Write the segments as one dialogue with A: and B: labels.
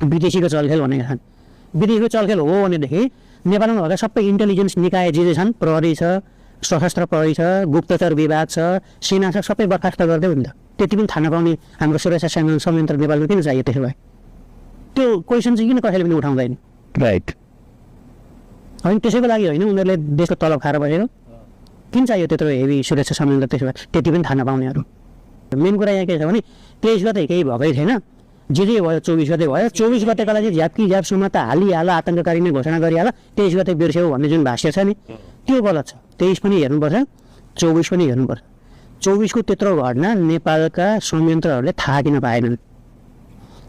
A: विदेशीको चलखेल भनेका छन्। विदेशीको चलखेल हो भनेदेखि नेपालमा भएका सबै इन्टेलिजेन्स निकाय जे छन्, प्रहरी छ, सशस्त्र प्रहरी छ, गुप्तचर विभाग छ, सेना छ, सबै बर्खास्त गर्दै हुन्छ। त्यति पनि थाहा नपाउने हाम्रो सुरक्षा संयन्त्र नेपालमा किन चाहियो? त्यसो भए त्यो क्वेसन चाहिँ किन कसैले पनि उठाउँदैन?
B: राइट
A: होइन, त्यसैको लागि होइन उनीहरूले देशको तलब खाएर बसेको। किन चाहियो त्यत्रो हेभी सुरक्षा संयन्त्र? त्यसो भए त्यति पनि थाहा नपाउनेहरू। मेन कुरा यहाँ के छ भने 23 गते केही भएकै थिएन, जे भयो 24 गते भयो। 24 गतेका लागि झ्याप्की झ्यापसम्म त हालिहाल, आतङ्ककारी नै घोषणा गरिहाल, 23 गते बिर्स्यौ भन्ने जुन भाष्य छ नि त्यो गलत छ। 23 पनि हेर्नुपर्छ, 24 पनि हेर्नुपर्छ। 24 को त्यत्रो घटना नेपालका संयन्त्रहरूले थाहा किन पाएनन्?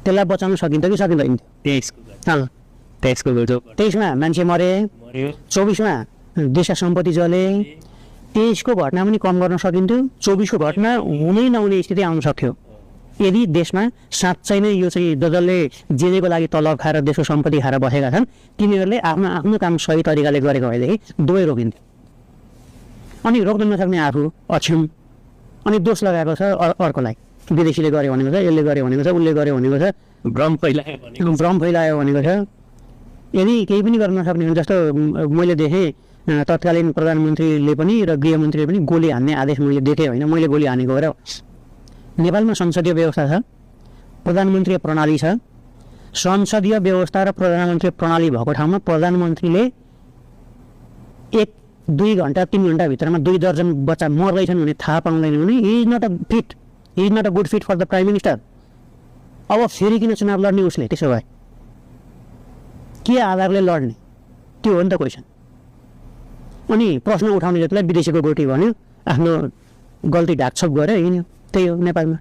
A: त्यसलाई बचाउन सकिन्छ कि सकिँदैन? 23 मा मान्छे मरे, 24 मा देशका सम्पत्ति जले। 23 को घटना पनि कम गर्न सकिन्थ्यो, 24 को घटना हुनै नहुने स्थिति आउन सक्थ्यो यदि देशमा साँच्चै नै यो चाहिँ जसले जेको लागि तलब खाएर देशको सम्पत्ति खाएर बसेका छन् तिनीहरूले आफ्नो आफ्नो काम सही तरिकाले गरेको भएदेखि दुवै रोकिन्थ्यो। अनि रोक्न नसक्ने आफू अक्षम, अनि दोष लगाएको छ अर्कोलाई। विदेशीले गर्यो भनेको छ, यसले गर्यो भनेको छ, उसले गर्यो भनेको छ,
B: भ्रम
A: फैलायो भनेको छ। यदि केही पनि गर्न नसक्ने हो, जस्तो मैले देखेँ तत्कालीन प्रधानमन्त्रीले पनि र गृहमन्त्रीले पनि गोली हान्ने आदेश मैले देखेँ। होइन, मैले गोली हानेको भएर नेपालमा संसदीय व्यवस्था छ, प्रधानमन्त्री प्रणाली छ। संसदीय व्यवस्था र प्रधानमन्त्री प्रणाली भएको ठाउँमा प्रधानमन्त्रीले 1-2 घन्टा 3 घन्टा भित्रमा 2 दर्जन बच्चा मर्दैछन् भने थाहा पाउँदैन भने he is not a good fit for the prime minister. अब फेरि किन चुनाव लड्ने उसले? त्यसो भए के आधारले लड्ने? त्यो हो नि त क्वेसन। अनि प्रश्न उठाउने जतिलाई विदेशीको गोटी भन्यो, आफ्नो गल्ती ढाकछोप गर्यो, हिँड्यो। त्यही हो नेपालमा।